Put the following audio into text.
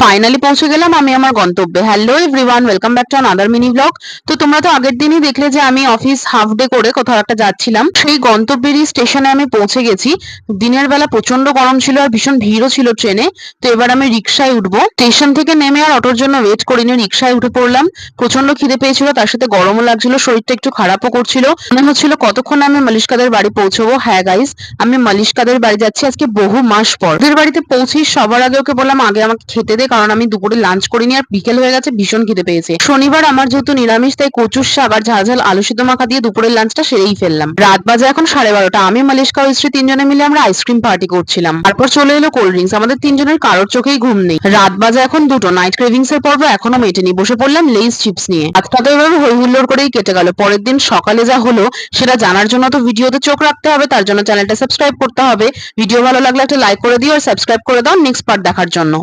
Finally পৌঁছে গেলাম আমি আমার গন্তব্যে। Hello everyone, welcome back to another mini blog. তো তোমরা তো আগের দিনই দেখলে যে আমি অফিস হাফ ডে করে কোথাও একটা যাচ্ছিলাম। সেই গন্তব্যেরই স্টেশনে আমি পৌঁছে গেছি। দিনের বেলা প্রচন্ড গরম ছিল আর ভীষণ ভিড়ও ছিল ট্রেনে। তো এবার আমি রিক্সায় উঠবো। স্টেশন থেকে নেমে আর অটোর জন্য ওয়েট করিনি, রিক্সায় উঠে পড়লাম। প্রচন্ড খিদে পেয়েছিল, তার সাথে গরমও লাগছিল, শরীরটা একটু খারাপও করছিল। মনে হচ্ছিল কতক্ষণ আমি মালিশকাদের বাড়ি পৌঁছবো। হ্যাঁ গাইস, আমি মালিশকাদের বাড়ি যাচ্ছি আজকে বহু মাস পর। ওদের বাড়িতে পৌঁছেই সবার আগে ওকে বললাম আগে আমাকে খেতে দে, কারণ আমি দুপুরে লাঞ্চ করিনি আর বিকেল হয়ে গেছে, ভীষণ খিদে পেয়েছে। শনিবার আমার যেহেতু নিরামিষ, তাই কচুর শাক আর ঝাল ঝাল আলু সিদ্ধ মাখা দিয়ে দুপুরের লাঞ্চটা সেরেই ফেললাম। রাত বাজে এখন 12:30। আমি মালিশকা ও স্ত্রী তিনজনে মিলে আমরা আইসক্রিম পার্টি করছিলাম। তারপর চলে এলো কোল্ড ড্রিঙ্কস। আমাদের তিনজনের কারোর চোখেই ঘুম নেই। রাত বাজে এখন 2টো। নাইট ক্রেভিংস এর পর্ব এখনো মেটেনি। বসে পড়লাম লেইস চিপস নিয়ে। রাতটা তো এভাবে হই হুল্লোড় করেই কেটে গেল। পরের দিন সকালে যা হলো সেটা জানার জন্য তো ভিডিওতে চোখ রাখতে হবে, তার জন্য চ্যানেলটা সাবস্ক্রাইব করতে হবে। ভিডিও ভালো লাগলে একটা লাইক করে দিও আর সাবস্ক্রাইব করে দাও নেক্সট পার্ট দেখার জন্য।